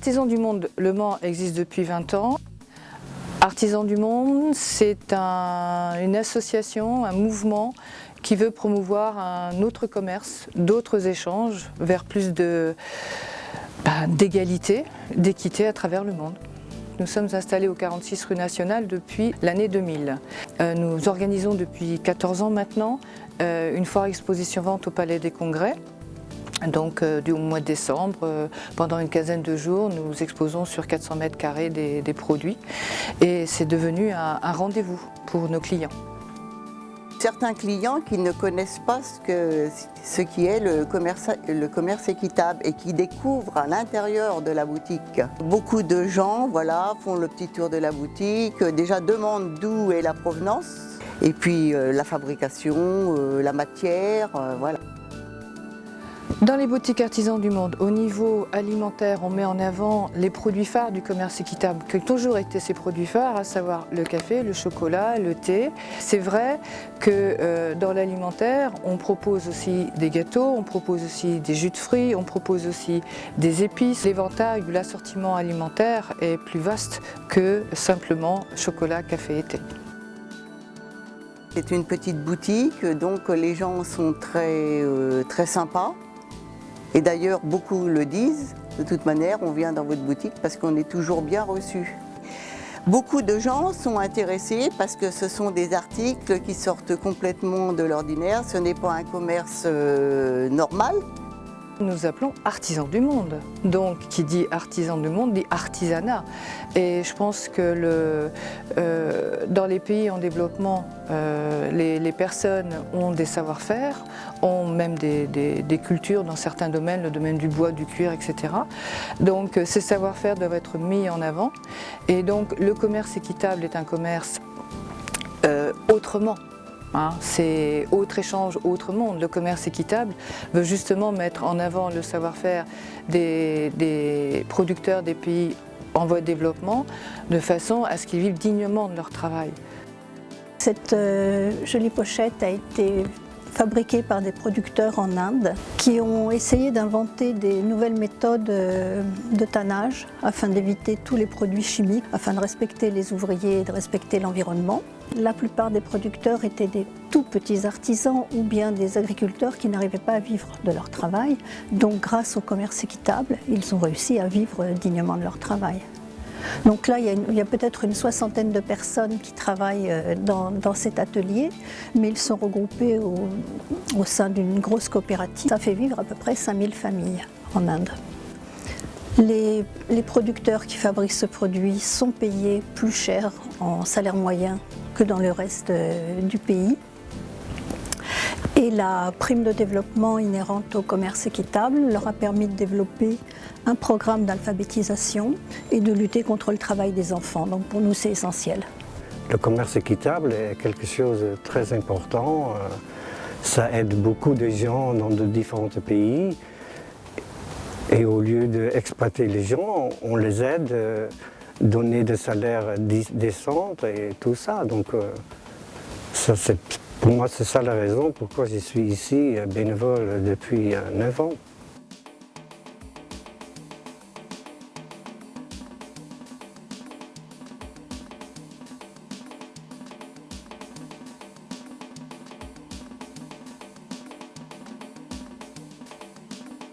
Artisans du Monde Le Mans existe depuis 20 ans. Artisans du Monde, c'est une association, un mouvement qui veut promouvoir un autre commerce, d'autres échanges vers plus d'égalité, d'équité à travers le monde. Nous sommes installés au 46 rue Nationale depuis l'année 2000. Nous organisons depuis 14 ans maintenant une foire exposition-vente au Palais des Congrès. Donc du mois de décembre, pendant une quinzaine de jours, nous exposons sur 400 mètres carrés des produits et c'est devenu un rendez-vous pour nos clients. Certains clients qui ne connaissent pas ce qui est le commerce équitable et qui découvrent à l'intérieur de la boutique. Beaucoup de gens font le petit tour de la boutique, déjà demandent d'où est la provenance et puis la fabrication, la matière, voilà. Dans les boutiques Artisans du Monde, au niveau alimentaire, on met en avant les produits phares du commerce équitable, qui ont toujours été ces produits phares, à savoir le café, le chocolat, le thé. C'est vrai que dans l'alimentaire, on propose aussi des gâteaux, on propose aussi des jus de fruits, on propose aussi des épices. L'éventail ou l'assortiment alimentaire est plus vaste que simplement chocolat, café et thé. C'est une petite boutique, donc les gens sont très sympas. Et d'ailleurs, beaucoup le disent, de toute manière, on vient dans votre boutique parce qu'on est toujours bien reçu. Beaucoup de gens sont intéressés parce que ce sont des articles qui sortent complètement de l'ordinaire, ce n'est pas un commerce normal. Nous appelons Artisans du Monde. Donc, qui dit Artisans du Monde dit artisanat. Et je pense que dans les pays en développement, les personnes ont des savoir-faire, ont même des cultures dans certains domaines, le domaine du bois, du cuir, etc. Donc, ces savoir-faire doivent être mis en avant. Et donc, le commerce équitable est un commerce autrement. C'est autre échange, autre monde. Le commerce équitable veut justement mettre en avant le savoir-faire des producteurs des pays en voie de développement de façon à ce qu'ils vivent dignement de leur travail. Cette jolie pochette a été fabriquée par des producteurs en Inde qui ont essayé d'inventer des nouvelles méthodes de tannage afin d'éviter tous les produits chimiques, afin de respecter les ouvriers et de respecter l'environnement. La plupart des producteurs étaient des tout petits artisans ou bien des agriculteurs qui n'arrivaient pas à vivre de leur travail. Donc grâce au commerce équitable, ils ont réussi à vivre dignement de leur travail. Donc là, il y a peut-être une soixantaine de personnes qui travaillent dans cet atelier, mais ils sont regroupés au sein d'une grosse coopérative. Ça fait vivre à peu près 5000 familles en Inde. Les producteurs qui fabriquent ce produit sont payés plus cher en salaire moyen que dans le reste du pays. Et la prime de développement inhérente au commerce équitable leur a permis de développer un programme d'alphabétisation et de lutter contre le travail des enfants. Donc pour nous, c'est essentiel. Le commerce équitable est quelque chose de très important. Ça aide beaucoup de gens dans de différents pays. Et au lieu d'exploiter les gens, on les aide, donner des salaires décents et tout ça. Donc pour moi, c'est ça la raison pourquoi je suis ici bénévole depuis 9 ans.